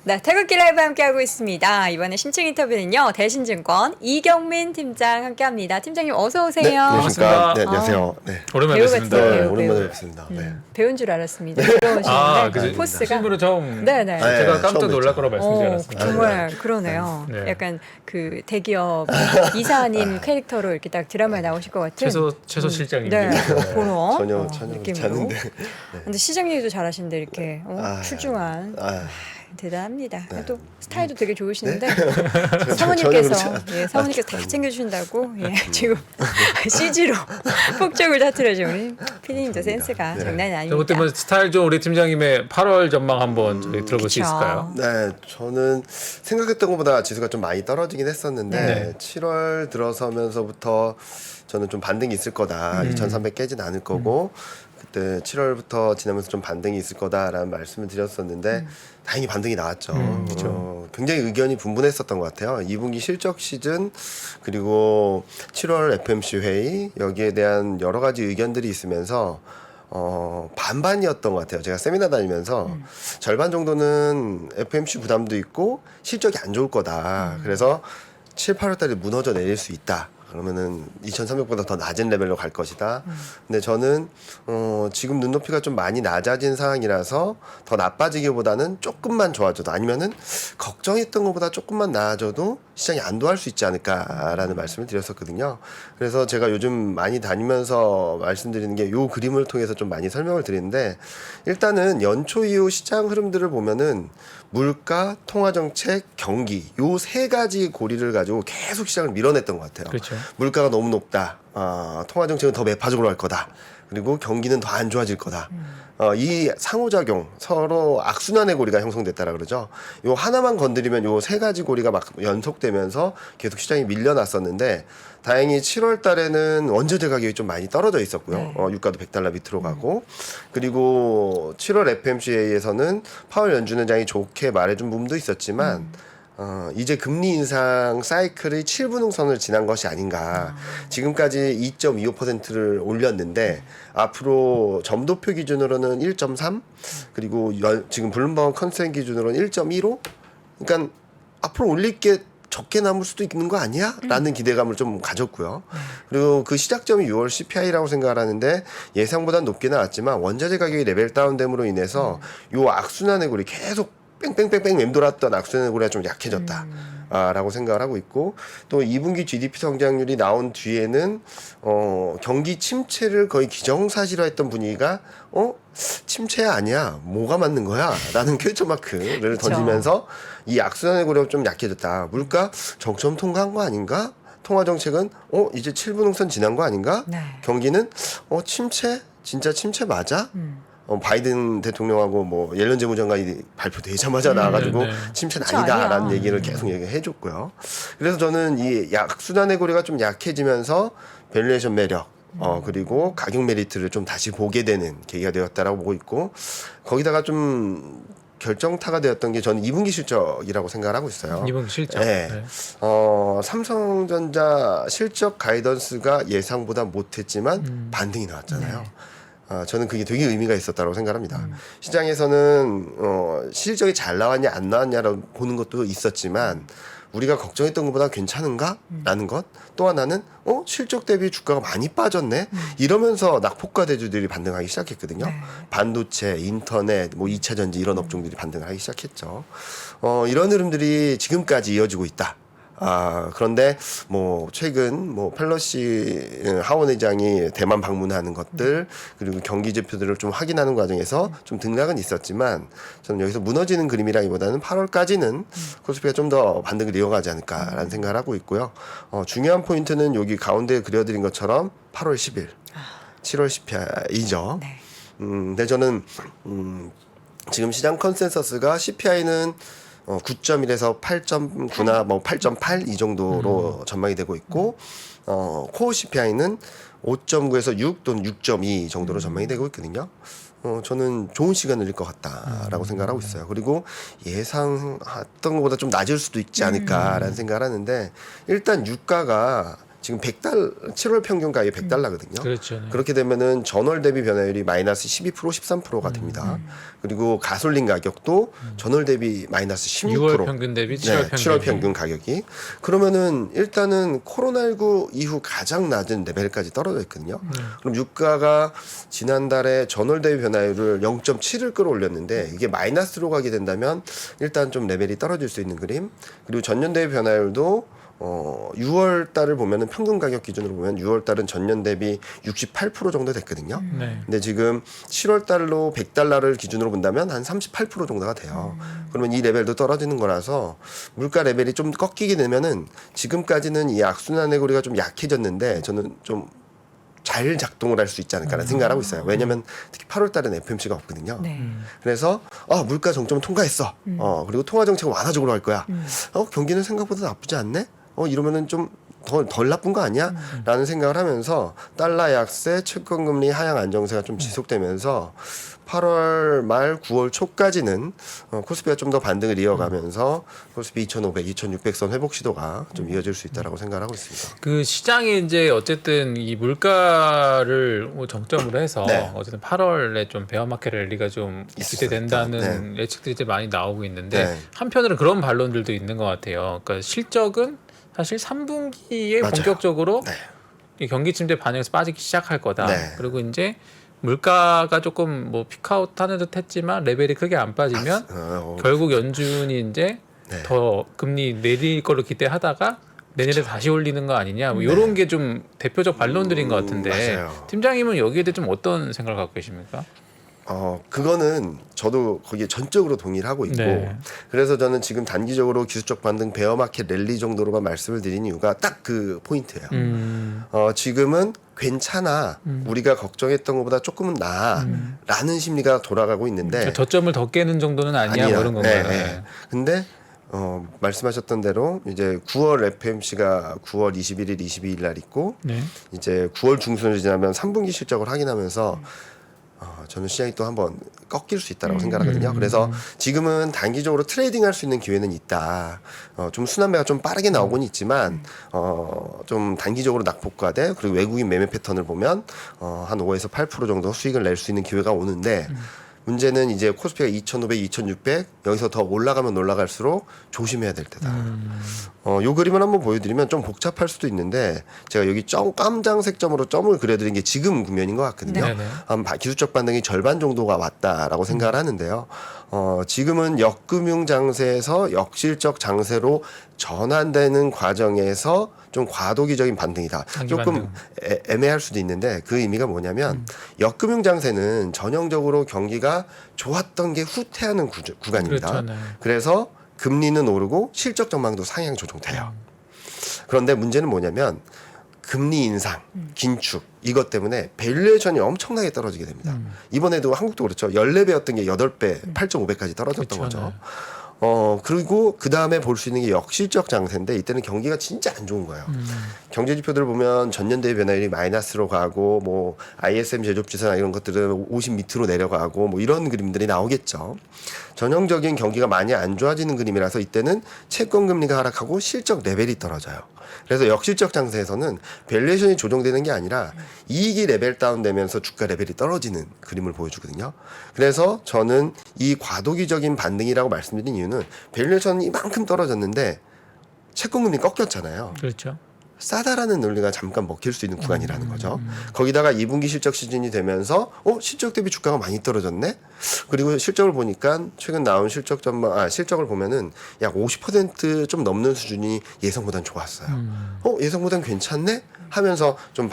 네, 태극기 라이브 함께하고 있습니다. 이번에 신청 인터뷰는요. 대신증권 이경민 팀장 함께합니다. 팀장님 어서 오세요. 네, 안녕하십니까. 네, 안녕하세요. 아, 네. 배우 오랜만에 뵙습니다. 같아요, 네, 배우, 오랜만에 배우. 뵙습니다. 네. 배운 줄 알았습니다. 들어오시는데 그지. 포스가 실물은 처음. 네네. 제가 깜짝 처음 놀랄 뵙죠. 거라 말씀드리지 않았습니다. 정말 그러네요. 네. 약간 그 대기업 이사님 캐릭터로 이렇게 딱 드라마에 나오실 것 같은. 최소 실장님. 네, 그런 전혀 느낌으로. 않는데. 근데 시장님도 잘하시는데 이렇게 출중한. 대단합니다. 또 스타일도 되게 좋으시는데 사모님께서 사모님께서 다 챙겨주신다고 지금 CG로 폭죽을 터뜨려준 우리 PD님도 센스가 장난이 아닙니다. 그때 뭐 스타일 좀 우리 팀장님의 8월 전망 한번 저희 들어볼 수 있을까요? 네, 저는 생각했던 것보다 지수가 좀 많이 떨어지긴 했었는데 네. 7월 들어서면서부터 저는 좀 반등이 있을 거다. 2,300 깨진 않을 거고 그때 7월부터 지나면서 좀 반등이 있을 거다라는 말씀을 드렸었는데 다행히 반등이 나왔죠. 그렇죠. 굉장히 의견이 분분했었던 것 같아요. 2분기 실적 시즌 그리고 7월 FMC 회의 여기에 대한 여러 가지 의견들이 있으면서 반반이었던 것 같아요. 제가 세미나 다니면서 절반 정도는 FMC 부담도 있고 실적이 안 좋을 거다. 그래서 7, 8월 달에 무너져 내릴 수 있다. 그러면은 2,300보다 더 낮은 레벨로 갈 것이다. 근데 저는 지금 눈높이가 좀 많이 낮아진 상황이라서 더 나빠지기보다는 조금만 좋아져도 아니면은 걱정했던 것보다 조금만 나아져도 시장이 안도할 수 있지 않을까라는 말씀을 드렸었거든요. 그래서 제가 요즘 많이 다니면서 말씀드리는 게 요 그림을 통해서 좀 많이 설명을 드리는데 일단은 연초 이후 시장 흐름들을 보면은 물가, 통화정책, 경기 요 세 가지 고리를 가지고 계속 시장을 밀어냈던 것 같아요. 그렇죠. 물가가 너무 높다. 통화정책은 더 매파적으로 할 거다. 그리고 경기는 더 안 좋아질 거다. 이 상호작용 서로 악순환의 고리가 형성됐다라 그러죠. 요 하나만 건드리면 요 세 가지 고리가 막 연속되면서 계속 시장이 밀려났었는데 다행히 7월 달에는 원자재 가격이 좀 많이 떨어져 있었고요. 유가도 $100 밑으로 가고 그리고 7월 FMC에서는 파월 연준의장이 좋게 말해준 부분도 있었지만 이제 금리 인상 사이클의 7분응선을 지난 것이 아닌가. 지금까지 2.25%를 올렸는데 앞으로 점도표 기준으로는 1.3 그리고 지금 블룸버그 컨센 기준으로는 1.15 그러니까 앞으로 올릴 게 적게 남을 수도 있는 거 아니야? 라는 기대감을 좀 가졌고요. 그리고 그 시작점이 6월 CPI라고 생각을 하는데 예상보다는 높게 나왔지만 원자재 가격이 레벨 다운됨으로 인해서 요 악순환의 고리 계속 뺑뺑뺑뺑 맴돌았던 악순환의 고리가 좀 약해졌다. 라고 생각을 하고 있고 또 2분기 GDP 성장률이 나온 뒤에는 경기 침체를 거의 기정사실화했던 분위기가 침체 아니야 뭐가 맞는 거야 라는 퀘스천 마크를 던지면서 이 악순환의 고리가 좀 약해졌다. 물가 정점 통과한 거 아닌가? 통화정책은 이제 7분응선 지난 거 아닌가? 네. 경기는 침체? 진짜 침체 맞아? 바이든 대통령하고 뭐 옐런 재무장관이 발표되자마자 나와가지고 침체는 아니다라는 얘기를 계속 얘기해줬고요. 그래서 저는 이 약순환의 고리가 좀 약해지면서 밸류에이션 매력 그리고 가격 메리트를 좀 다시 보게 되는 계기가 되었다라고 보고 있고 거기다가 좀 결정타가 되었던 게 저는 2분기 실적이라고 생각을 하고 있어요. 2분기 실적. 네. 네. 삼성전자 실적 가이던스가 예상보다 못했지만 반등이 나왔잖아요. 저는 그게 되게 의미가 있었다고 생각합니다. 시장에서는 실적이 잘 나왔냐 안 나왔냐라고 보는 것도 있었지만 우리가 걱정했던 것보다 괜찮은가? 라는 것. 또 하나는 실적 대비 주가가 많이 빠졌네? 이러면서 낙폭과 대주들이 반등하기 시작했거든요. 반도체, 인터넷, 뭐 2차 전지 이런 업종들이 반등을 하기 시작했죠. 이런 흐름들이 지금까지 이어지고 있다. 그런데 뭐 최근 뭐 펠로시 하원 의장이 대만 방문하는 것들 그리고 경기 지표들을 좀 확인하는 과정에서 좀 등락은 있었지만 저는 여기서 무너지는 그림이라기보다는 8월까지는 코스피가 좀 더 반등을 이어가지 않을까라는 생각을 하고 있고요. 중요한 포인트는 여기 가운데 그려드린 것처럼 8월 10일, 7월 CPI죠. 네. 근데 저는 지금 시장 컨센서스가 CPI는 9.1에서 8.9나 뭐 8.8 이 정도로 전망이 되고 있고 코어 CPI는 5.9에서 6 또는 6.2 정도로 전망이 되고 있거든요. 저는 좋은 시간을 일 것 같다라고 생각을 하고 있어요. 그리고 예상했던 것보다 좀 낮을 수도 있지 않을까라는 생각을 하는데 일단 유가가 지금 7월 평균 가격이 100달러거든요. 그렇죠. 네. 그렇게 되면은 전월 대비 변화율이 마이너스 12%, 13%가 됩니다. 그리고 가솔린 가격도 전월 대비 마이너스 16%. 6월 평균 대비 7월 평균. 7월 평균 가격이. 그러면은 일단은 코로나19 이후 가장 낮은 레벨까지 떨어져 있거든요. 그럼 유가가 지난달에 전월 대비 변화율을 0.7을 끌어올렸는데 이게 마이너스로 가게 된다면 일단 좀 레벨이 떨어질 수 있는 그림. 그리고 전년 대비 변화율도 6월 달을 보면은 평균 가격 기준으로 보면 6월 달은 전년 대비 68% 정도 됐거든요. 네. 근데 지금 7월 달로 100달러를 기준으로 본다면 한 38% 정도가 돼요. 그러면 이 레벨도 떨어지는 거라서 물가 레벨이 좀 꺾이게 되면은 지금까지는 이 악순환의 고리가 좀 약해졌는데 저는 좀 잘 작동을 할 수 있지 않을까라는 생각을 하고 있어요. 왜냐하면 특히 8월 달에는 FMC가 없거든요. 네. 그래서 물가 정점을 통과했어. 그리고 통화 정책은 완화적으로 할 거야. 경기는 생각보다 나쁘지 않네. 이러면은 좀 덜 나쁜 거 아니야? 라는 생각을 하면서 달러 약세, 채권금리 하향 안정세가 좀 지속되면서 8월 말 9월 초까지는 코스피가 좀 더 반등을 이어가면서 코스피 2,500, 2,600선 회복 시도가 좀 이어질 수 있다라고 생각을 하고 있습니다. 그 시장이 이제 어쨌든 이 물가를 뭐 정점으로 해서 네. 어쨌든 8월에 좀 베어마켓 랠리가 좀 기대된다는 네. 예측들이 이제 많이 나오고 있는데 네. 한편으로는 그런 반론들도 있는 것 같아요. 그러니까 실적은 사실 3분기에 맞아요. 본격적으로 네. 이 경기 침체 반영해서 빠지기 시작할 거다. 네. 그리고 이제 물가가 조금 뭐 피크아웃 하는 듯 했지만 레벨이 크게 안 빠지면 결국 연준이 이제 네. 더 금리 내릴 걸로 기대하다가 내년에 다시 올리는 거 아니냐 뭐 이런 게 좀 대표적 반론들인 것 같은데 맞아요. 팀장님은 여기에 대해 좀 어떤 생각을 갖고 계십니까? 그거는 저도 거기에 전적으로 동의를 하고 있고 네. 그래서 저는 지금 단기적으로 기술적 반등 베어마켓 랠리 정도로만 말씀을 드린 이유가 딱 그 포인트예요. 지금은 괜찮아. 우리가 걱정했던 것보다 조금은 나아. 라는 심리가 돌아가고 있는데 저점을 더 깨는 정도는 아니야, 뭐 이런 건가요? 네. 근데 말씀하셨던 대로 이제 9월 FMC가 9월 21일, 22일 날 있고 네. 이제 9월 중순을 지나면 3분기 실적을 확인하면서 저는 시장이 또 한번 꺾일 수 있다고 생각하거든요. 그래서 지금은 단기적으로 트레이딩 할 수 있는 기회는 있다. 좀 순환매가 좀 빠르게 나오곤 있지만 좀 단기적으로 낙폭과대 그리고 외국인 매매 패턴을 보면 한 5에서 8% 정도 수익을 낼 수 있는 기회가 오는데 문제는 이제 코스피가 2,500, 2,600 여기서 더 올라가면 올라갈수록 조심해야 될 때다. 요 그림을 한번 보여드리면 좀 복잡할 수도 있는데 제가 여기 깜장색 점으로 점을 그려드린 게 지금 국면인 것 같거든요. 네네. 기술적 반등이 절반 정도가 왔다라고 생각을 하는데요. 지금은 역금융 장세에서 역실적 장세로 전환되는 과정에서 좀 과도기적인 반등이다. 조금 애매할 수도 있는데 그 의미가 뭐냐면 역금융 장세는 전형적으로 경기가 좋았던 게 후퇴하는 구간입니다. 그렇죠, 네. 그래서 금리는 오르고 실적 전망도 상향 조정돼요. 그런데 문제는 뭐냐면 금리 인상, 긴축 이것 때문에 밸류에이션이 엄청나게 떨어지게 됩니다. 이번에도 한국도 그렇죠. 14배였던 게 8배, 8.5배까지 떨어졌던 그렇죠, 거죠. 네. 그리고 그 다음에 볼 수 있는 게 역실적 장세인데 이때는 경기가 진짜 안 좋은 거예요. 경제 지표들 보면 전년 대비 변화율이 마이너스로 가고 뭐 ISM 제조업 지수나 이런 것들은 50 밑으로 내려가고 뭐 이런 그림들이 나오겠죠. 전형적인 경기가 많이 안 좋아지는 그림이라서 이때는 채권 금리가 하락하고 실적 레벨이 떨어져요. 그래서 역실적 장세에서는 밸류에이션이 조정되는 게 아니라 이익이 레벨 다운되면서 주가 레벨이 떨어지는 그림을 보여주거든요. 그래서 저는 이 과도기적인 반등이라고 말씀드린 이유는 밸류에이션이 이만큼 떨어졌는데 채권금리 꺾였잖아요. 그렇죠. 싸다라는 논리가 잠깐 먹힐 수 있는 구간이라는 거죠. 거기다가 2분기 실적 시즌이 되면서 실적 대비 주가가 많이 떨어졌네. 그리고 실적을 보니까 최근 나온 실적을 보면은 약 50% 좀 넘는 수준이 예상보단 좋았어요. 예상보단 괜찮네 하면서 좀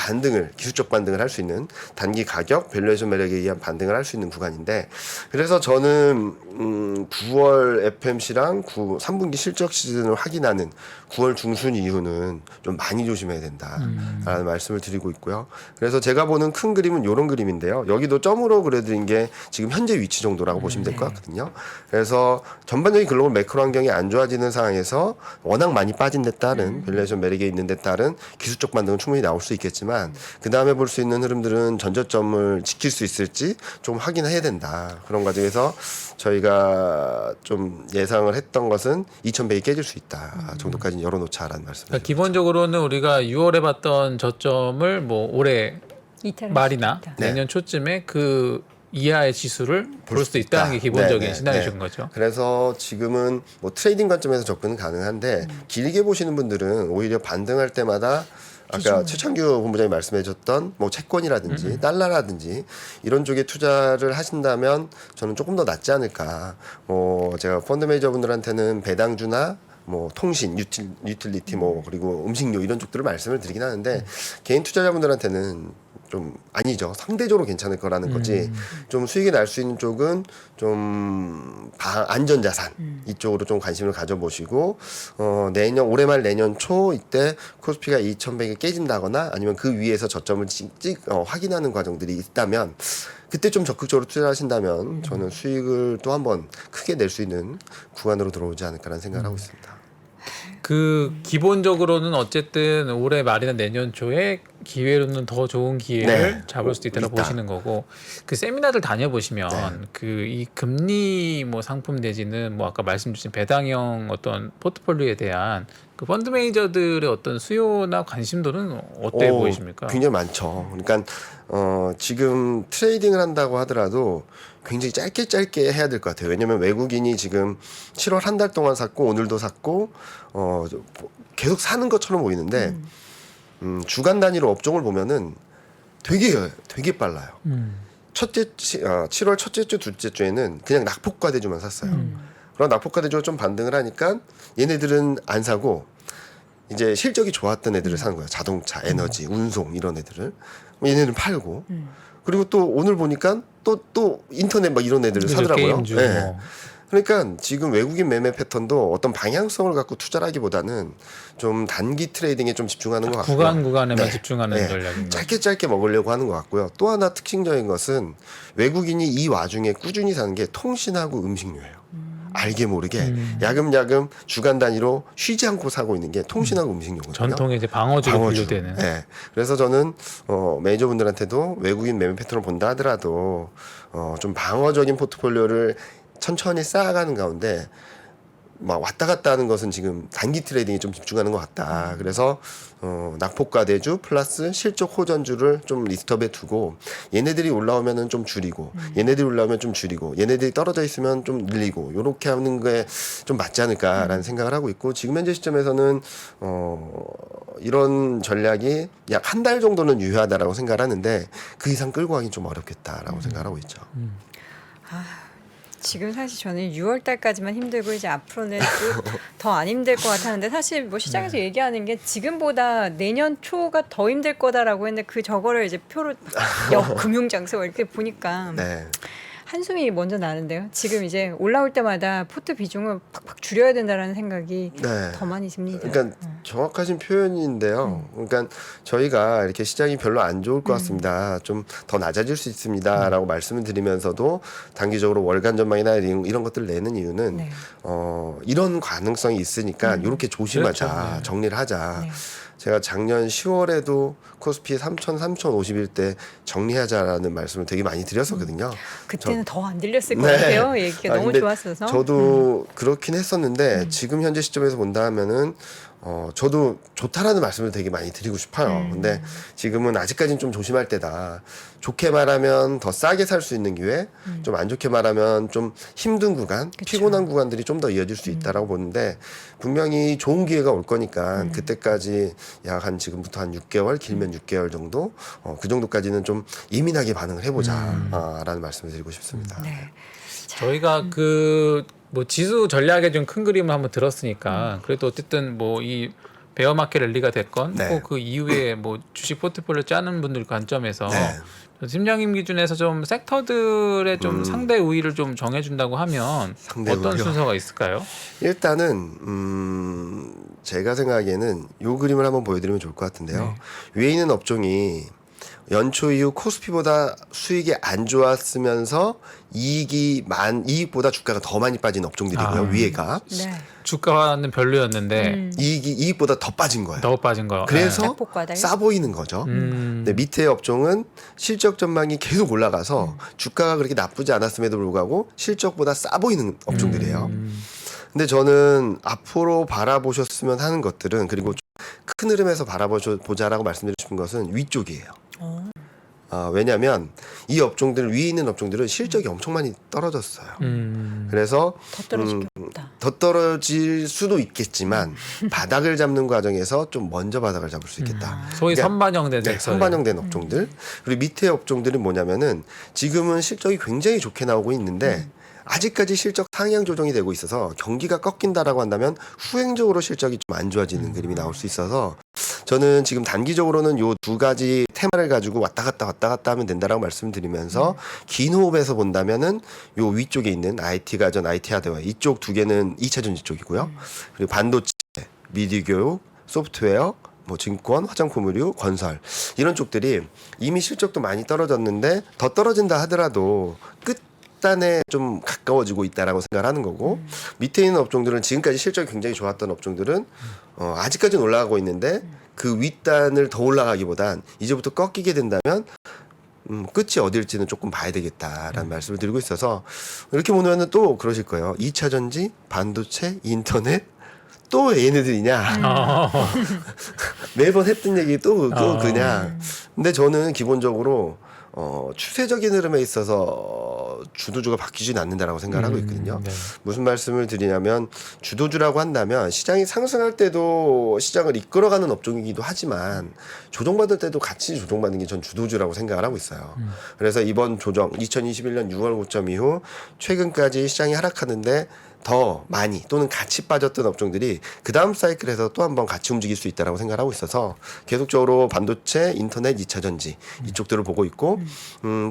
기술적 반등을 할 수 있는 단기 가격 밸류에이션 매력에 의한 반등을 할 수 있는 구간인데 그래서 저는 9월 FMC랑 3분기 실적 시즌을 확인하는 9월 중순 이후는 좀 많이 조심해야 된다라는 말씀을 드리고 있고요. 그래서 제가 보는 큰 그림은 이런 그림인데요. 여기도 점으로 그려드린 게 지금 현재 위치 정도라고 보시면 될 것 같거든요. 그래서 전반적인 글로벌 매크로 환경이 안 좋아지는 상황에서 워낙 많이 빠진 데 따른 밸류에이션 매력에 있는 데 따른 기술적 반등은 충분히 나올 수 있겠지만 그 다음에 볼 수 있는 흐름들은 전저점을 지킬 수 있을지 좀 확인해야 된다. 그런 과정에서 저희가 좀 예상을 했던 것은 2,100이 깨질 수 있다 정도까지 열어놓자라는 말씀을 그러니까 기본적으로는 그러면은 우리가 6월에 봤던 저점을 뭐 올해 이탈할 말이나 수 있다. 네. 내년 초쯤에 그 이하의 지수를 볼 볼 수도 수 있다는 게 있다. 기본적인 네, 네, 시나리오인 네. 거죠. 그래서 지금은 뭐 트레이딩 관점에서 접근은 가능한데 길게 보시는 분들은 오히려 반등할 때마다 아까 최창규 본부장이 말씀해줬던 뭐 채권이라든지 달러라든지 이런 쪽에 투자를 하신다면 저는 조금 더 낫지 않을까. 제가 펀드 매니저분들한테는 배당주나 뭐 통신, 유틸리티 뭐 그리고 음식료 이런 쪽들을 말씀을 드리긴 하는데 개인 투자자분들한테는 좀 아니죠. 상대적으로 괜찮을 거라는 거지. 좀 수익이 날 수 있는 쪽은 좀 안전자산 이쪽으로 좀 관심을 가져보시고 내년 올해 말 내년 초 이때 코스피가 2,100이 깨진다거나 아니면 그 위에서 저점을 확인하는 과정들이 있다면 그때 좀 적극적으로 투자하신다면 저는 수익을 또 한번 크게 낼 수 있는 구간으로 들어오지 않을까라는 생각을 하고 있습니다. 그 기본적으로는 어쨌든 올해 말이나 내년 초에 기회로는 더 좋은 기회를 네. 잡을 수도 있다고 있다. 보시는 거고 그 세미나들 다녀보시면 네. 그 이 금리 뭐 상품 내지는 뭐 아까 말씀 주신 배당형 어떤 포트폴리오에 대한 그 펀드 매니저들의 어떤 수요나 관심도는 어때 보이십니까? 굉장히 많죠. 그러니까 지금 트레이딩을 한다고 하더라도 굉장히 짧게 해야 될 것 같아요. 왜냐하면 외국인이 지금 7월 한 달 동안 샀고 오늘도 샀고 계속 사는 것처럼 보이는데 주간 단위로 업종을 보면은 되게 빨라요. 7월 첫째 주, 둘째 주에는 그냥 낙폭과 대주만 샀어요. 그럼 낙폭과 대주가 좀 반등을 하니까 얘네들은 안 사고 이제 실적이 좋았던 애들을 사는 거예요. 자동차, 에너지, 운송 이런 애들을. 얘네는 팔고. 그리고 또 오늘 보니까 또 인터넷 막 이런 애들을 그죠, 사더라고요. 게임주 네. 뭐. 그러니까 지금 외국인 매매 패턴도 어떤 방향성을 갖고 투자하기보다는 좀 단기 트레이딩에 좀 집중하는 것 같고요. 구간에만 네. 집중하는 네. 전략인 거죠. 짧게 먹으려고 하는 것 같고요. 또 하나 특징적인 것은 외국인이 이 와중에 꾸준히 사는 게 통신하고 음식료예요. 알게 모르게 야금야금 주간 단위로 쉬지 않고 사고 있는 게 통신하고 음식료거든요. 전통의 이제 방어주로 방어주. 분류되는. 네. 그래서 저는 매니저분들한테도 외국인 매매 패턴을 본다 하더라도 좀 방어적인 포트폴리오를 천천히 쌓아가는 가운데 막 왔다 갔다 하는 것은 지금 단기 트레이딩에 좀 집중하는 것 같다. 그래서 낙폭과 대주 플러스 실적 호전주를 좀 리스트업에 두고 얘네들이 올라오면은 좀 줄이고 얘네들이 올라오면 좀 줄이고 얘네들이 떨어져 있으면 좀 늘리고 요렇게 하는 게 좀 맞지 않을까라는 생각을 하고 있고 지금 현재 시점에서는 이런 전략이 약 한 달 정도는 유효하다라고 생각을 하는데 그 이상 끌고 가긴 좀 어렵겠다라고 생각을 하고 있죠. 지금 사실 저는 6월 달까지만 힘들고 이제 앞으로는 더 안 힘들 것 같았는데 사실 뭐 시장에서 얘기하는 게 지금보다 내년 초가 더 힘들 거다라고 했는데 그 저거를 이제 표로 금융장소 이렇게 보니까 네. 한숨이 먼저 나는데요. 지금 이제 올라올 때마다 포트 비중을 팍팍 줄여야 된다라는 생각이 네. 더 많이 듭니다. 그러니까 정확하신 표현인데요. 그러니까 저희가 이렇게 시장이 별로 안 좋을 것 같습니다. 좀 더 낮아질 수 있습니다라고 말씀을 드리면서도 단기적으로 월간 전망이나 이런 것들을 내는 이유는 네. 이런 가능성이 있으니까 이렇게 조심하자, 그렇죠. 네. 정리를 하자. 네. 제가 작년 10월에도 코스피 3,050일 때 정리하자라는 말씀을 되게 많이 드렸었거든요. 그때는 더 안 들렸을 것 네. 같아요. 얘기가 너무 근데 좋았어서. 저도 그렇긴 했었는데 지금 현재 시점에서 본다 하면은 저도 좋다라는 말씀을 되게 많이 드리고 싶어요. 근데 지금은 아직까지는 좀 조심할 때다. 좋게 말하면 더 싸게 살 수 있는 기회, 좀 안 좋게 말하면 좀 힘든 구간, 그쵸. 피곤한 구간들이 좀 더 이어질 수 있다라고 보는데 분명히 좋은 기회가 올 거니까 그때까지 약 한 지금부터 한 6개월, 길면 6개월 정도, 그 정도까지는 좀 예민하게 반응을 해보자라는 말씀을 드리고 싶습니다. 네. 저희가 그 뭐 지수 전략의 좀 큰 그림을 한번 들었으니까 그래도 어쨌든 뭐 이 베어마켓 랠리가 됐건 네. 또 그 이후에 뭐 주식 포트폴리오 짜는 분들 관점에서 네. 팀장님 기준에서 좀 섹터들의 좀 상대 우위를 좀 정해준다고 하면 상대 어떤 우위요? 순서가 있을까요? 일단은 제가 생각에는 요 그림을 한번 보여드리면 좋을 것 같은데요. 위에 있는 업종이 연초 이후 코스피보다 수익이 안 좋았으면서 이익보다 주가가 더 많이 빠진 업종들이고요. 위에가 네. 주가는 별로였는데 이익보다 더 빠진 거예요. 더 빠진 거. 그래서 낙폭과다요? 싸 보이는 거죠. 근데 밑에 업종은 실적 전망이 계속 올라가서 주가가 그렇게 나쁘지 않았음에도 불구하고 실적보다 싸 보이는 업종들이에요. 근데 저는 앞으로 바라보셨으면 하는 것들은 그리고 큰 흐름에서 바라보자라고 말씀드리고 싶은 것은 위쪽이에요. 왜냐하면 이 업종들 위에 있는 업종들은 실적이 엄청 많이 떨어졌어요. 그래서 더 떨어질 게 없다. 더 떨어질 수도 있겠지만 바닥을 잡는 과정에서 좀 먼저 바닥을 잡을 수 있겠다. 소위 그러니까 선반영된 네, 섹터. 선반영된 업종들. 그리고 밑에 업종들은 뭐냐면은 지금은 실적이 굉장히 좋게 나오고 있는데 아직까지 실적 상향 조정이 되고 있어서 경기가 꺾인다라고 한다면 후행적으로 실적이 좀 안 좋아지는 그림이 나올 수 있어서 저는 지금 단기적으로는 요 두 가지 테마를 가지고 왔다 갔다 하면 된다라고 말씀드리면서 긴 호흡에서 본다면은 요 위쪽에 있는 IT 가전, IT 하드웨어 이쪽 두 개는 2차 전지 쪽이고요. 그리고 반도체, 미디어 교육, 소프트웨어, 뭐 증권, 화장품 의류, 건설 이런 쪽들이 이미 실적도 많이 떨어졌는데 더 떨어진다 하더라도 끝단에 좀 가까워지고 있다라고 생각을 하는 거고 밑에 있는 업종들은 지금까지 실적이 굉장히 좋았던 업종들은 아직까지는 올라가고 있는데 그 윗단을 더 올라가기보단 이제부터 꺾이게 된다면 끝이 어딜지는 조금 봐야 되겠다라는 말씀을 드리고 있어서 이렇게 보면은 또 그러실 거예요. 2차 전지, 반도체, 인터넷 또 얘네들이냐. 매번 했던 얘기 또 그냥. 근데 저는 기본적으로 추세적인 흐름에 있어서 주도주가 바뀌진 않는다라고 생각을 하고 있거든요. 네. 무슨 말씀을 드리냐면 주도주라고 한다면 시장이 상승할 때도 시장을 이끌어가는 업종이기도 하지만 조정받을 때도 같이 조정받는 게 전 주도주라고 생각을 하고 있어요. 그래서 이번 조정 2021년 6월 고점 이후 최근까지 시장이 하락하는데 더 많이 또는 같이 빠졌던 업종들이 그 다음 사이클에서 또 한 번 같이 움직일 수 있다라고 생각하고 있어서 계속적으로 반도체, 인터넷, 2차 전지 이쪽들을 보고 있고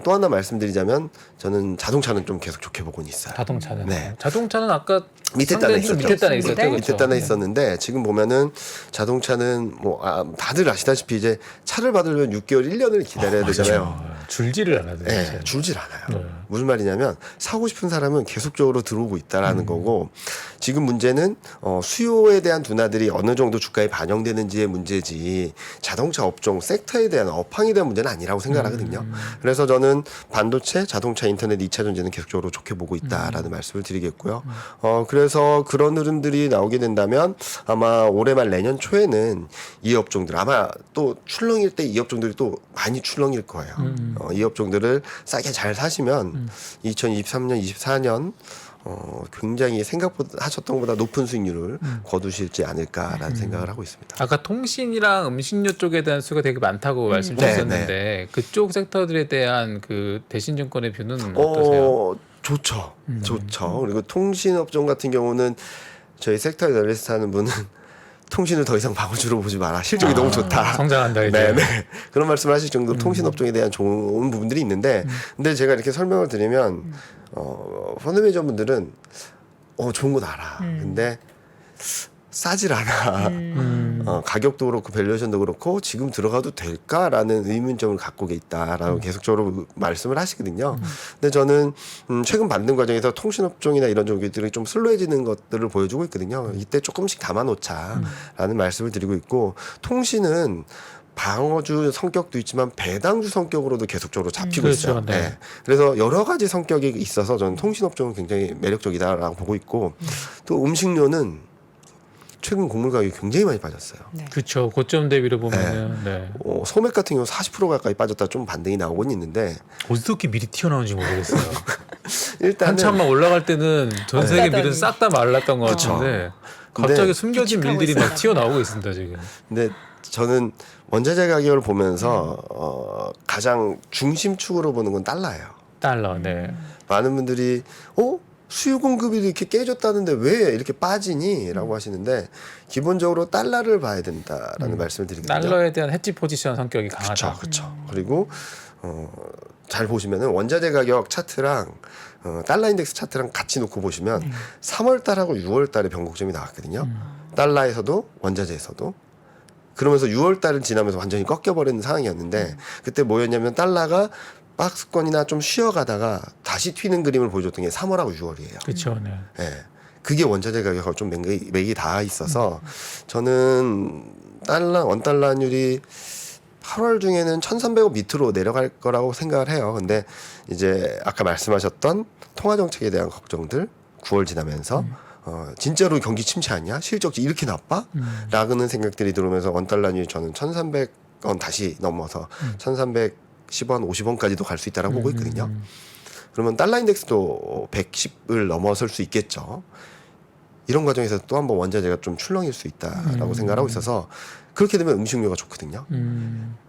또 하나 말씀드리자면 저는 자동차는 좀 계속 좋게 보고는 있어요. 자동차는. 네. 자동차는 아까 밑에 상당히 단에 좀 있었죠. 밑에 단에 있었죠. 밑에 밑에 그렇죠? 단에 네. 있었는데 지금 보면은 자동차는 뭐 다들 아시다시피 이제 차를 받으려면 6개월, 1년을 기다려야 되잖아요. 줄지를 않아요. 네, 줄질 않아요. 네. 무슨 말이냐면 사고 싶은 사람은 계속적으로 들어오고 있다라는 거고 지금 문제는 수요에 대한 둔화들이 어느 정도 주가에 반영되는지의 문제지 자동차 업종 섹터에 대한 업황에 대한 문제는 아니라고 생각하거든요. 그래서 저는 반도체, 자동차, 인터넷, 2차 전지는 계속적으로 좋게 보고 있다라는 말씀을 드리겠고요. 그래서 그런 흐름들이 나오게 된다면 아마 올해 말 내년 초에는 이 업종들 아마 또 출렁일 때 이 업종들이 또 많이 출렁일 거예요. 이 업종들을 싸게 잘 사시면 2023년, 24년 굉장히 생각보다 하셨던 것보다 높은 수익률을 거두실지 않을까라는 생각을 하고 있습니다. 아까 통신이랑 음식료 쪽에 대한 수가 되게 많다고 말씀 네, 주셨는데 그쪽 섹터들에 대한 그 대신증권의 뷰는 어떠세요? 좋죠. 좋죠. 그리고 통신업종 같은 경우는 저희 섹터에 널리스트 하는 분은 통신을 더 이상 방어주로 보지 마라. 실적이 너무 좋다. 성장한다 이제. 네네. 그런 말씀을 하실 정도로 통신업종에 대한 좋은 부분들이 있는데 근데 제가 이렇게 설명을 드리면 펀드 매니저 분들은 좋은 건 알아. 근데 싸질 않아. 가격도 그렇고 밸류에이션도 그렇고 지금 들어가도 될까라는 의문점을 갖고 있다라고 계속적으로 말씀을 하시거든요. 근데 저는 최근 받는 과정에서 통신업종이나 이런 종들이 좀 슬로해지는 것들을 보여주고 있거든요. 이때 조금씩 담아놓자라는 말씀을 드리고 있고 통신은 방어주 성격도 있지만 배당주 성격으로도 계속적으로 잡히고 그렇죠. 있어요. 네. 네. 그래서 여러 가지 성격이 있어서 저는 통신업종은 굉장히 매력적이다라고 보고 있고 또 음식료는 최근 곡물 가격이 굉장히 많이 빠졌어요. 네. 그렇죠. 고점 대비로 보면은 네. 소맥 같은 경우 40% 가까이 빠졌다 좀 반등이 나오곤 있는데 어떻게 미리 튀어나온지 모르겠어요. 일단은 한참만 올라갈 때는 전 세계 없다더니. 밀은 싹 다 말랐던 것 그쵸. 같은데 근데 갑자기 숨겨진 기축하고 밀들이 막 있어요. 튀어나오고 있습니다 지금. 근데 저는 원자재 가격을 보면서 가장 중심축으로 보는 건 달러예요. 달러. 네. 많은 분들이 수요 공급이 이렇게 깨졌다는데 왜 이렇게 빠지니? 라고 하시는데 기본적으로 달러를 봐야 된다라는 말씀을 드리거든요. 달러에 대한 해지 포지션 성격이 강하다. 그렇죠. 그리고 잘 보시면은 원자재 가격 차트랑 달러 인덱스 차트랑 같이 놓고 보시면 3월 달하고 6월 달에 변곡점이 나왔거든요. 달러에서도 원자재에서도. 그러면서 6월 달을 지나면서 완전히 꺾여버리는 상황이었는데 그때 뭐였냐면 달러가 박스권이나 좀 쉬어가다가 다시 튀는 그림을 보여줬던 게 3월하고 6월이에요. 그렇죠. 네. 예. 그게 원자재 가격하고 좀 맥이 닿아 있어서 저는 원달러율이 8월 중에는 1,300원 밑으로 내려갈 거라고 생각을 해요. 근데 이제 아까 말씀하셨던 통화 정책에 대한 걱정들 9월 지나면서 진짜로 경기 침체 아니야? 실적이 이렇게 나빠? 라는 생각들이 들어오면서 원달러니 저는 1,300원 다시 넘어서 1,310원, 50원까지도 갈 수 있다라고 보고 있거든요. 그러면 달러 인덱스도 110을 넘어설 수 있겠죠. 이런 과정에서 또 한 번 원자재가 좀 출렁일 수 있다라고 생각하고 있어서 그렇게 되면 음식료가 좋거든요.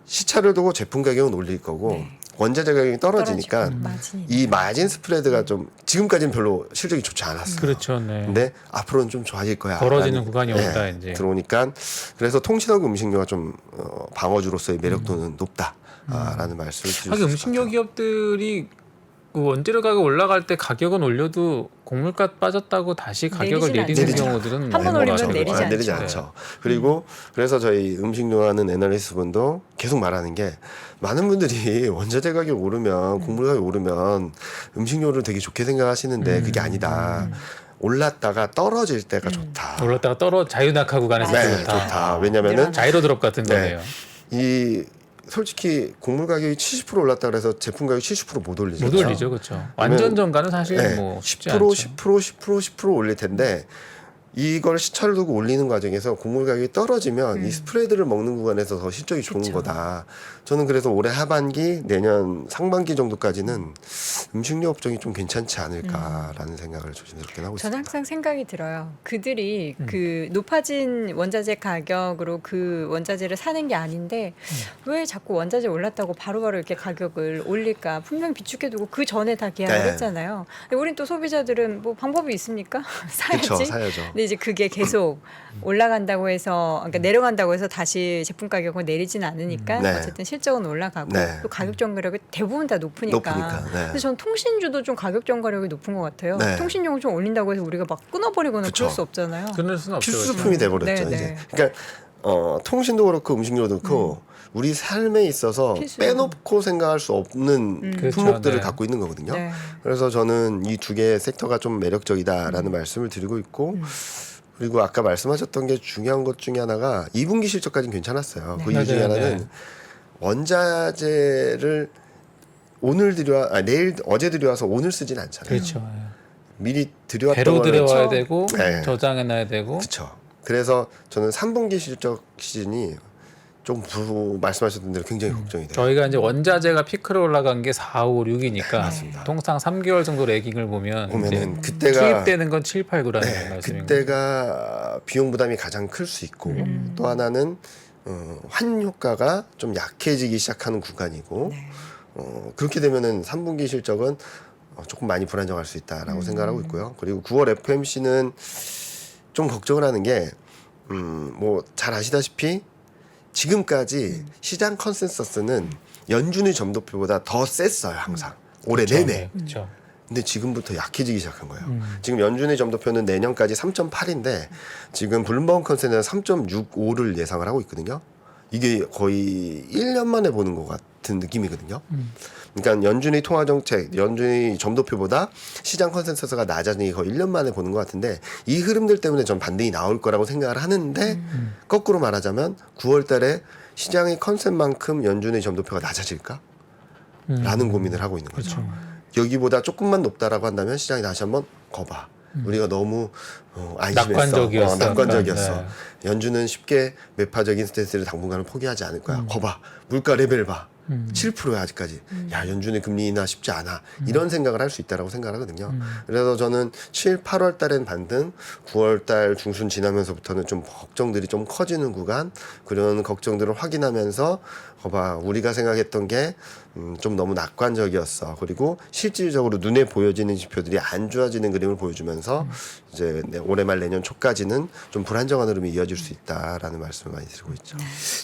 시차를 두고 제품 가격은 올릴 거고 네. 원자재 가격이 떨어지니까 떨어지고 마진이 이 마진 스프레드가 좀 지금까지는 별로 실적이 좋지 않았어요. 그렇죠. 네. 근데 앞으로는 좀 좋아질 거야. 벌어지는 라는, 구간이 온다, 이제. 들어오니까 그래서 통신하고 음식료가 좀 방어주로서의 매력도는 높다라는 말씀을 드릴 수 하긴 있을 음식료 것 같아요. 기업들이 그 원재료 가격 올라갈 때 가격은 올려도 곡물가 빠졌다고 다시 가격을 내리진 내리는 않죠. 경우들은 한번 뭐 올리면 맞아요. 내리지 내리지 않죠. 않죠. 그리고 그래서 저희 음식료하는 애널리스트 분도 계속 말하는 게 많은 분들이 원자재 가격 오르면 곡물 가격 오르면 음식료를 되게 좋게 생각하시는데 그게 아니다. 올랐다가 떨어질 때가 좋다. 올랐다가 자유낙하 구간에서 네, 좋다. 좋다. 왜냐면은 자이로 드롭 같은 네. 거네요. 이 솔직히 곡물 가격이 70% 올랐다 그래서 제품 가격이 70%못 올리죠. 못 올리죠, 그렇죠. 완전 정가는 사실 네, 뭐 쉽지 10% 않죠. 10% 올릴 텐데 이걸 시차를 두고 올리는 과정에서 곡물 가격이 떨어지면 이 스프레드를 먹는 구간에서 더 실적이 좋은 그쵸. 거다. 저는 그래서 올해 하반기 내년 상반기 정도까지는 음식료 업종이 좀 괜찮지 않을까라는 생각을 조심스럽게 하고 저는 있습니다. 항상 생각이 들어요. 그들이 그 높아진 원자재 가격으로 그 원자재를 사는 게 아닌데 왜 자꾸 원자재 올랐다고 바로바로 이렇게 가격을 올릴까? 분명 비축해두고 그 전에 다 계약을 네. 했잖아요. 근데 우린 또 소비자들은 뭐 방법이 있습니까? 사야지. 그렇죠, 사야죠. 근데 이제 그게 계속 올라간다고 해서, 그러니까 내려간다고 해서 다시 제품 가격은 내리진 않으니까 네. 어쨌든 실적은 올라가고 네. 또 가격 전가력이 대부분 다 높으니까. 네. 근데 전 통신주도 좀 가격 전가력이 높은 것 같아요. 네. 통신용을 좀 올린다고 해서 우리가 막 끊어버리거나 그쵸. 그럴 수 없잖아요. 끊을 수는 없죠. 필수품이 돼버렸죠. 네, 이제. 네. 그러니까 통신도 그렇고 음식료도 그렇고 우리 삶에 있어서 필수죠. 빼놓고 생각할 수 없는 그렇죠, 품목들을 네. 갖고 있는 거거든요. 네. 그래서 저는 이 두 개의 섹터가 좀 매력적이다라는 말씀을 드리고 있고 그리고 아까 말씀하셨던 게 중요한 것 중에 하나가 2분기 실적까지는 괜찮았어요. 그 이유 중에 네, 하나는 네. 원자재를 오늘 내일 어제 들여와서 오늘 쓰진 않잖아요. 그렇죠. 미리 들여왔던 배로 거는 들여와야 되고 네. 저장해놔야 되고. 그렇죠. 그래서 저는 3분기 실적 시즌이 좀 말씀하셨던 대로 굉장히 걱정이 돼요. 저희가 이제 원자재가 피크로 올라간 게 4, 5, 6이니까 통상 3개월 정도 레깅을 보면 보면은 이제 그때가 투입되는 건 7, 8, 9라는 말씀인 거예요. 그때가 비용 부담이 가장 클 수 있고 또 하나는 환 효과가 좀 약해지기 시작하는 구간이고 네. 그렇게 되면은 3분기 실적은 조금 많이 불안정할 수 있다라고 생각하고 있고요. 그리고 9월 FMC는 좀 걱정을 하는 게 뭐 잘 아시다시피 지금까지 시장 컨센서스는 연준의 점도표보다 더 셌어요 항상 올해 내내. 그렇죠. 근데 지금부터 약해지기 시작한 거예요. 지금 연준의 점도표는 내년까지 3.8인데 지금 블룸버그 컨센서스는 3.65를 예상을 하고 있거든요. 이게 거의 1년 만에 보는 것 같은 느낌이거든요. 그러니까 연준의 통화정책, 연준의 점도표보다 시장 컨센서스가 낮아진 게 거의 1년 만에 보는 것 같은데 이 흐름들 때문에 전 반등이 나올 거라고 생각을 하는데 거꾸로 말하자면 9월 달에 시장의 컨센만큼 연준의 점도표가 낮아질까? 라는 고민을 하고 있는 거죠. 여기보다 조금만 높다라고 한다면 시장이 다시 한번 거봐. 우리가 너무 안심했어. 낙관적이었어. 낙관적이었어. 네. 연준은 쉽게 매파적인 스탠스를 당분간은 포기하지 않을 거야. 거봐. 물가 레벨 봐. 7%야 아직까지. 야 연준의 금리 인하 쉽지 않아. 이런 생각을 할 수 있다라고 생각하거든요. 그래서 저는 7, 8월 달엔 반등, 9월 달 중순 지나면서부터는 좀 걱정들이 좀 커지는 구간, 그런 걱정들을 확인하면서 거봐 우리가 생각했던 게 좀 너무 낙관적이었어. 그리고 실질적으로 눈에 보여지는 지표들이 안 좋아지는 그림을 보여주면서 이제 올해 말 내년 초까지는 좀 불안정한 흐름이 이어질 수 있다라는 말씀을 많이 드리고 있죠.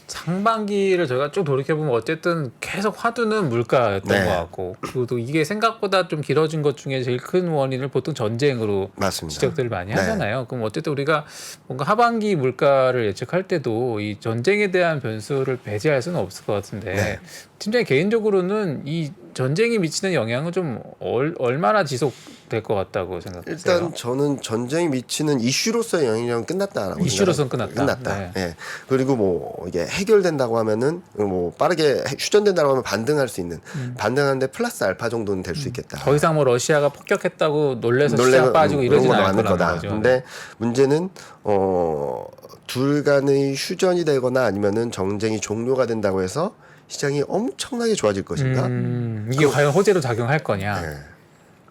상반기를 저희가 쭉 돌이켜보면 어쨌든 계속 화두는 물가였던 네. 것 같고 그리고 또 이게 생각보다 좀 길어진 것 중에 제일 큰 원인을 보통 전쟁으로 맞습니다. 지적들을 많이 네. 하잖아요. 그럼 어쨌든 우리가 뭔가 하반기 물가를 예측할 때도 이 전쟁에 대한 변수를 배제할 수는 없을 것 같은데 네. 팀장님 개인적으로는 이 전쟁이 미치는 영향은 좀 얼마나 지속될 것 같다고 생각하세요? 일단 저는 전쟁이 미치는 이슈로서의 영향력은 끝났다라고 이슈로서는 생각합니다. 끝났다. 끝났다. 예. 그리고 뭐 이게 해결된다고 하면은 뭐 빠르게 휴전된다고 하면 반등할 수 있는 반등하는데 플러스 알파 정도는 될 수 있겠다. 더 이상 뭐 러시아가 폭격했다고 놀래서 시장 빠지고 이러지는 않을 거다. 거죠. 근데 문제는 둘 간의 휴전이 되거나 아니면은 전쟁이 종료가 된다고 해서 시장이 엄청나게 좋아질 것인가? 이게 과연 호재로 작용할 거냐? 네.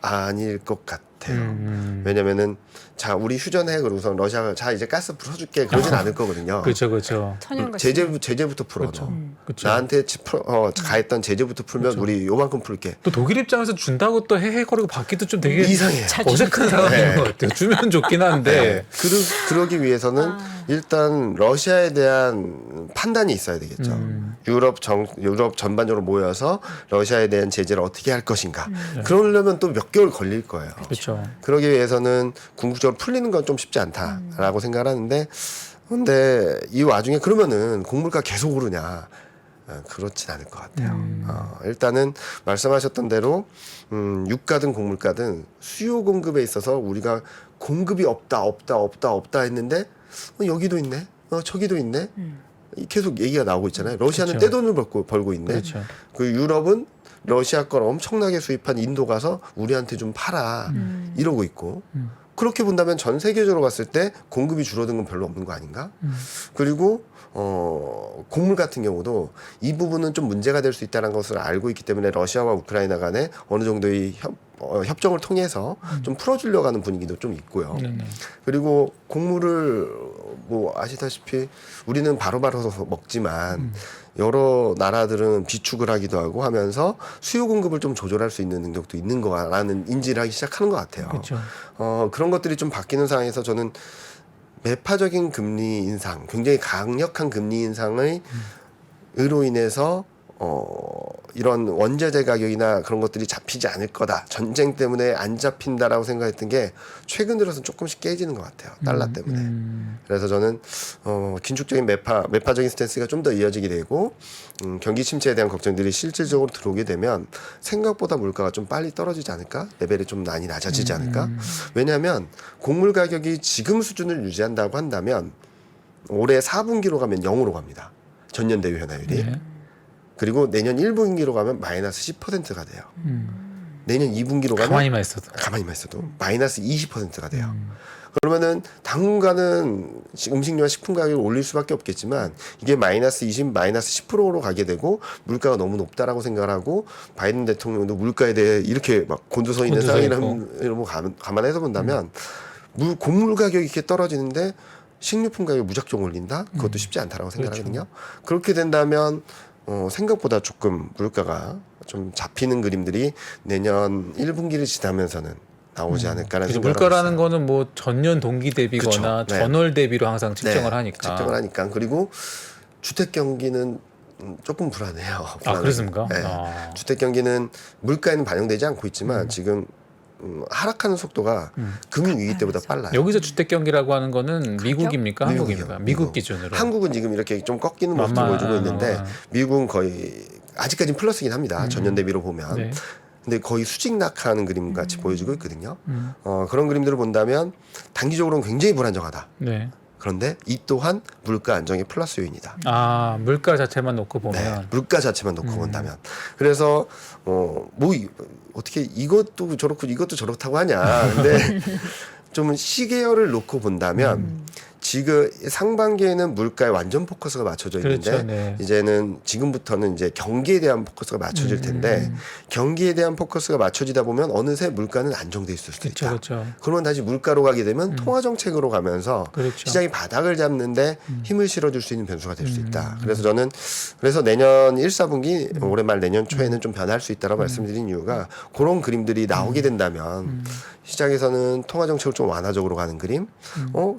아닐 것 같아요. 왜냐면은 자 우리 휴전해 그러고서 러시아가 자 이제 가스 풀어줄게 그러진 않을 거거든요. 그렇죠, 그렇죠. 천연가스. 제재부터 풀어. 그렇죠. 그렇죠. 나한테 가했던 제재부터 풀면 우리 요만큼 풀게. 또 독일 입장에서 준다고 또 헤헤거리고 받기도 좀 되게 이상해요. 어색한 상황인 것 같아요. 주면 좋긴 한데. 그러기 위해서는 일단 러시아에 대한 판단이 있어야 되겠죠. 유럽 전반적으로 모여서 러시아에 대한 제재를 어떻게 할 것인가. 그러려면 또 몇 개월 걸릴 거예요. 그렇죠. 그러기 위해서는 궁극적으로 풀리는 건 좀 쉽지 않다라고 생각을 하는데 근데 이 와중에 그러면은 곡물가 계속 오르냐? 그렇진 않을 것 같아요. 일단은 말씀하셨던 대로 유가든 곡물가든 수요 공급에 있어서 우리가 공급이 없다 했는데 여기도 있네, 저기도 있네. 계속 얘기가 나오고 있잖아요. 러시아는 그렇죠. 떼돈을 벌고 있네. 그렇죠. 그 유럽은 러시아 걸 엄청나게 수입한 인도 가서 우리한테 좀 팔아 이러고 있고 그렇게 본다면 전 세계적으로 봤을 때 공급이 줄어든 건 별로 없는 거 아닌가? 그리고 곡물 같은 경우도 이 부분은 좀 문제가 될 수 있다는 것을 알고 있기 때문에 러시아와 우크라이나 간에 어느 정도의 협정을 통해서 좀 풀어주려고 하는 분위기도 좀 있고요. 그리고 곡물을 뭐 아시다시피 우리는 바로바로 먹지만 여러 나라들은 비축을 하기도 하고 하면서 수요 공급을 좀 조절할 수 있는 능력도 있는 거라는 인지를 하기 시작하는 것 같아요. 그렇죠. 그런 것들이 좀 바뀌는 상황에서 저는 매파적인 금리 인상, 굉장히 강력한 금리 인상의 으로 인해서 이런 원자재 가격이나 그런 것들이 잡히지 않을 거다. 전쟁 때문에 안 잡힌다라고 생각했던 게 최근 들어서 조금씩 깨지는 것 같아요. 달러 때문에. 그래서 저는 긴축적인 매파적인 스탠스가 좀 더 이어지게 되고 경기 침체에 대한 걱정들이 실질적으로 들어오게 되면 생각보다 물가가 좀 빨리 떨어지지 않을까? 레벨이 좀 많이 낮아지지 않을까? 왜냐하면 곡물 가격이 지금 수준을 유지한다고 한다면 올해 4분기로 가면 0으로 갑니다. 전년 대비 현황율이. 네. 그리고 내년 1분기로 가면 마이너스 10%가 돼요. 내년 2분기로 가면 가만히만 있어도. 마이너스 20%가 돼요. 그러면은 당분간은 음식료와 식품 가격을 올릴 수밖에 없겠지만 이게 마이너스 20, 마이너스 10%로 가게 되고 물가가 너무 높다라고 생각을 하고 바이든 대통령도 물가에 대해 이렇게 막 곤두서 있는 상황이라는 거 감안해서 본다면 곡물 가격이 이렇게 떨어지는데 식료품 가격이 무작정 올린다? 그것도 쉽지 않다라고 생각하거든요. 그렇게 된다면 생각보다 조금 물가가 좀 잡히는 그림들이 내년 1분기를 지나면서는 나오지 않을까라는 생각을 물가라는 했어요. 거는 뭐 전년 동기 대비거나 그쵸. 네. 전월 대비로 항상 측정을 네, 하니까. 측정을 하니까. 그리고 주택 경기는 조금 불안해요. 아, 그렇습니까? 네. 아. 주택 경기는 물가에는 반영되지 않고 있지만 지금 하락하는 속도가 금융 위기 때보다 빨라요. 여기서 주택 경기라고 하는 거는 미국입니까? 미국이요. 한국입니까? 미국 기준으로. 한국은 지금 이렇게 좀 꺾이는 모습을 보여주고 있는데 미국은 거의 아직까지는 플러스긴 합니다. 전년 대비로 보면. 네. 근데 거의 수직 낙하하는 그림 같이 보여지고 있거든요. 그런 그림들을 본다면 단기적으로는 굉장히 불안정하다. 네. 그런데 이 또한 물가 안정의 플러스 요인이다. 아, 물가 자체만 놓고 보면. 네, 물가 자체만 놓고 본다면. 그래서 어떻게 이것도 저렇고 이것도 저렇다고 하냐. 근데 좀 시계열을 놓고 본다면 지금 상반기에는 물가에 완전 포커스가 맞춰져 있는데 그렇죠, 네. 이제는 지금부터는 이제 경기에 대한 포커스가 맞춰질 텐데 경기에 대한 포커스가 맞춰지다 보면 어느새 물가는 안정돼 있을 수도 있다. 그렇죠. 그러면 다시 물가로 가게 되면 통화 정책으로 가면서 그렇죠. 시장이 바닥을 잡는데 힘을 실어줄 수 있는 변수가 될 수 있다. 그래서 저는 내년 1, 4분기 올해 말 내년 초에는 좀 변할 수 있다라고 말씀드린 이유가 그런 그림들이 나오게 된다면 시장에서는 통화 정책을 좀 완화적으로 가는 그림,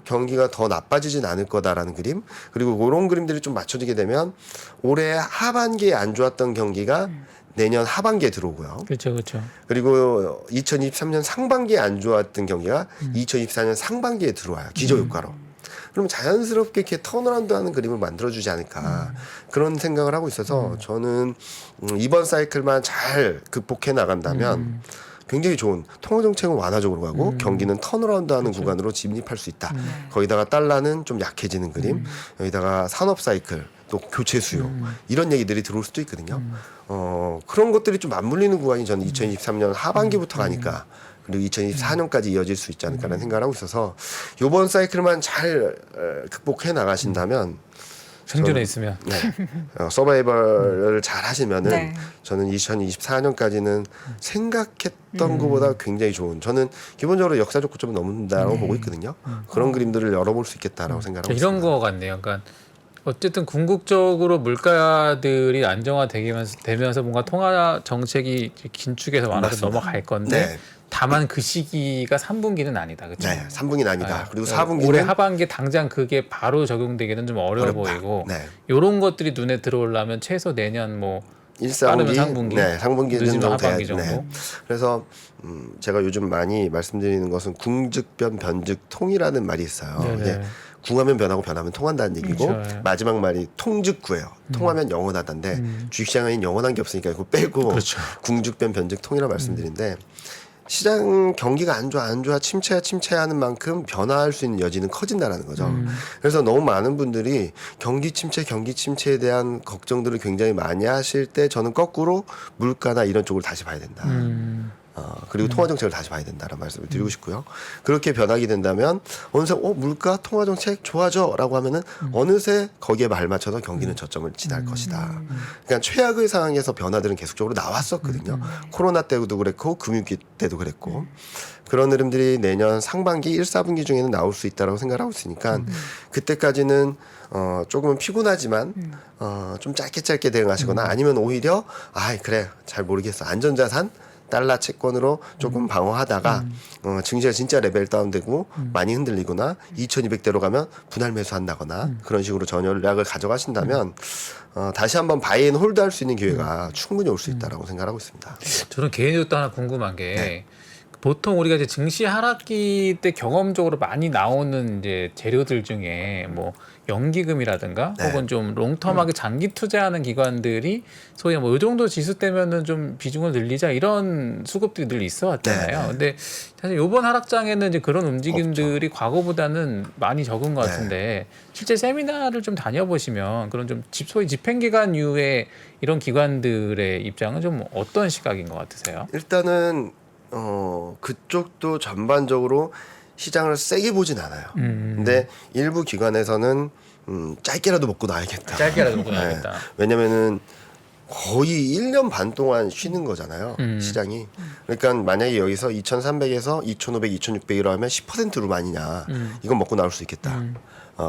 경기가 더 나빠지진 않을 거다라는 그림, 그리고 그런 그림들이 좀 맞춰지게 되면 올해 하반기에 안 좋았던 경기가 내년 하반기에 들어오고요. 그렇죠, 그렇죠. 그리고 2023년 상반기에 안 좋았던 경기가 2024년 상반기에 들어와요. 기저효과로. 그러면 자연스럽게 이렇게 턴어라운드하는 그림을 만들어주지 않을까 그런 생각을 하고 있어서 저는 이번 사이클만 잘 극복해 나간다면 굉장히 좋은 통화 정책은 완화적으로 가고 경기는 턴어라운드하는 구간으로 진입할 수 있다. 거기다가 달러는 좀 약해지는 그림, 여기다가 산업 사이클, 또 교체 수요 이런 얘기들이 들어올 수도 있거든요. 그런 것들이 좀 맞물리는 구간이 저는 2023년 하반기부터 가니까 그리고 2024년까지 이어질 수 있지 않을까라는 생각을 하고 있어서 이번 사이클만 잘 극복해 나가신다면 생존에 있으면 네. 서바이벌을 잘 하시면은 네. 저는 2024년까지는 생각했던 것보다 굉장히 좋은 저는 기본적으로 역사적 고점을 넘는다고 보고 있거든요. 그런 그림들을 열어볼 수 있겠다라고 생각하고 이런 있습니다. 거 같네요. 그러니까 어쨌든 궁극적으로 물가들이 안정화되면서 뭔가 통화 정책이 긴축해서 완화로 맞습니다. 넘어갈 건데 네. 다만 그 시기가 3분기는 아니다. 그렇죠? 네, 3분기는 아니다. 네. 그리고 4분기는 올해 하반기에 당장 그게 바로 적용되기는 좀 어려워 어렵다. 보이고 네. 이런 것들이 눈에 들어오려면 최소 내년 뭐 1, 빠르면 4분기, 상분기, 네, 상분기 늦으면 정도 하반기 돼야- 정도. 네. 그래서 제가 요즘 많이 말씀드리는 것은 궁즉변 변즉통이라는 말이 있어요. 네네. 이게 궁하면 변하고 변하면 통한다는 얘기고 그렇죠. 마지막 말이 통즉구예요. 통하면 영원하다인데 주식시장에는 영원한 게 없으니까 이거 빼고 그렇죠. 궁즉변 변즉통이라 말씀드리는데 시장 경기가 안 좋아 침체하는 만큼 변화할 수 있는 여지는 커진다라는 거죠. 그래서 너무 많은 분들이 경기 침체에 대한 걱정들을 굉장히 많이 하실 때 저는 거꾸로 물가나 이런 쪽을 다시 봐야 된다. 그리고 통화 정책을 다시 봐야 된다라는 말씀을 드리고 싶고요. 그렇게 변하게 된다면 어느새 물가 통화 정책 좋아져라고 하면은 어느새 거기에 발맞춰서 경기는 저점을 지날 것이다. 그러니까 최악의 상황에서 변화들은 계속적으로 나왔었거든요. 코로나 때도 그랬고 금융위기 때도 그랬고 그런 흐름들이 내년 상반기 1, 4분기 중에는 나올 수 있다라고 생각하고 있으니까 그때까지는 조금은 피곤하지만 좀 짧게 대응하시거나 아니면 오히려 그래 잘 모르겠어 안전자산 달러 채권으로 조금 방어하다가 증시가 진짜 레벨 다운되고 많이 흔들리거나 2200대로 가면 분할 매수한다거나 그런 식으로 전략을 가져가신다면 다시 한번 바이앤 홀드할 수 있는 기회가 충분히 올 수 있다라고 생각하고 있습니다. 저는 개인적으로 또 하나 궁금한 게 네. 보통 우리가 이제 증시 하락기 때 경험적으로 많이 나오는 이제 재료들 중에 뭐 연기금이라든가 네. 혹은 좀 롱텀하게 장기 투자하는 기관들이 소위 뭐 이 정도 지수 때면은 좀 비중을 늘리자 이런 수급들이 늘 있어 왔잖아요. 네. 근데 사실 이번 하락장에는 이제 그런 움직임들이 과거보다는 많이 적은 것 네. 같은데 실제 세미나를 좀 다녀보시면 그런 좀 소위 집행기관류의 이런 기관들의 입장은 좀 어떤 시각인 것 같으세요? 일단은 그쪽도 전반적으로 시장을 세게 보진 않아요. 근데 일부 기관에서는 짧게라도 먹고 나야겠다. 짧게라도 먹고 네. 나야겠다. 왜냐면은 거의 1년 반 동안 쉬는 거잖아요. 시장이. 그러니까 만약에 여기서 2,300에서 2,500, 2,600이라 하면 10% 루만이냐. 이건 먹고 나올 수 있겠다.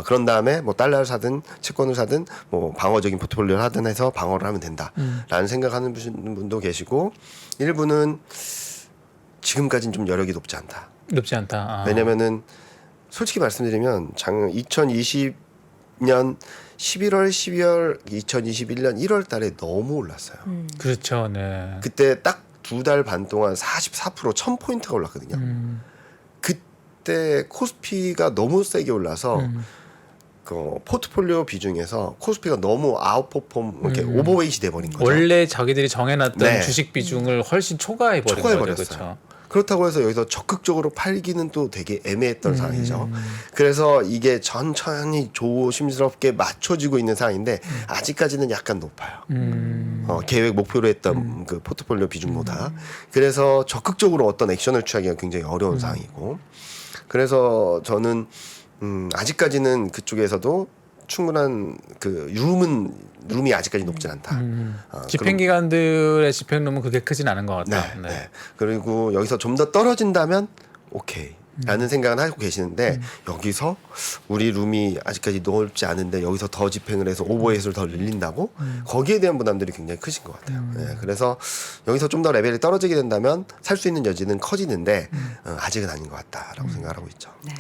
그런 다음에 뭐 달러를 사든 채권을 사든 뭐 방어적인 포트폴리오를 하든 해서 방어를 하면 된다라는 생각하는 분도 계시고 일부는 지금까지는 좀 여력이 높지 않다. 높지 않다. 왜냐면은 솔직히 말씀드리면 2020년 11월, 12월, 2021년 1월 달에 너무 올랐어요. 그렇죠. 네. 그때 딱 2달 반 동안 44% 1000포인트가 올랐거든요. 그때 코스피가 너무 세게 올라서 그 포트폴리오 비중에서 코스피가 너무 아웃퍼폼 이렇게 오버웨이트 돼버린 거죠. 원래 자기들이 정해놨던 네. 주식 비중을 훨씬 초과해버린 거죠. 초과해버렸어요. 그렇죠. 그렇다고 해서 여기서 적극적으로 팔기는 또 되게 애매했던 상황이죠. 그래서 이게 천천히 조심스럽게 맞춰지고 있는 상황인데 아직까지는 약간 높아요. 계획 목표로 했던 그 포트폴리오 비중보다. 그래서 적극적으로 어떤 액션을 취하기가 굉장히 어려운 상황이고. 그래서 저는 아직까지는 그쪽에서도 충분한 그 룸이 아직까지 높진 않다. 집행기관들의 집행룸은 그게 크진 않은 것 같다. 네, 네. 그리고 여기서 좀 더 떨어진다면 오케이. 라는 생각은 하고 계시는데 여기서 우리 룸이 아직까지 넓지 않은데 여기서 더 집행을 해서 오버헤이트를 더 늘린다고 거기에 대한 부담들이 굉장히 크신 것 같아요. 네, 그래서 여기서 좀 더 레벨이 떨어지게 된다면 살 수 있는 여지는 커지는데 아직은 아닌 것 같다라고 생각하고 있죠. 네.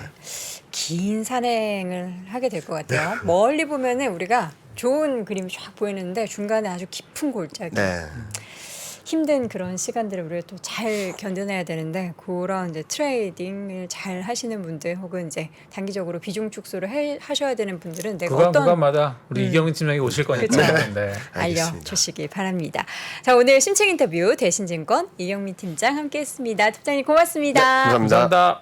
긴 산행을 하게 될 것 같아요. 멀리 보면은 우리가 좋은 그림이 쫙 보이는데 중간에 아주 깊은 골짜기. 네. 힘든 그런 시간들을 우리가 또 잘 견뎌내야 되는데 그런 이제 트레이딩을 잘 하시는 분들 혹은 이제 단기적으로 비중 축소를 하셔야 되는 분들은 내가 어떤 구간마다 우리 이경민 팀장이 오실 거니까. 그쵸. 네. 알겠습니다. 알려주시기 바랍니다. 자, 오늘 심층 인터뷰 대신증권 이경민 팀장 함께했습니다. 팀장님 고맙습니다. 감사합니다. 감사합니다.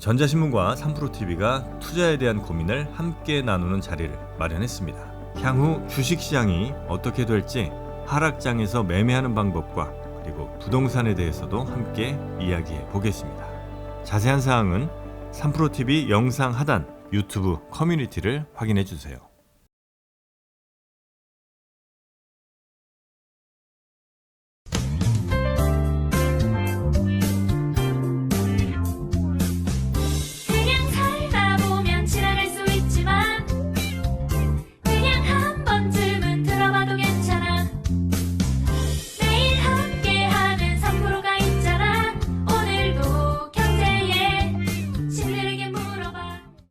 전자신문과 3프로TV가 투자에 대한 고민을 함께 나누는 자리를 마련했습니다. 향후 주식시장이 어떻게 될지 하락장에서 매매하는 방법과 그리고 부동산에 대해서도 함께 이야기해 보겠습니다. 자세한 사항은 3프로TV 영상 하단 유튜브 커뮤니티를 확인해 주세요.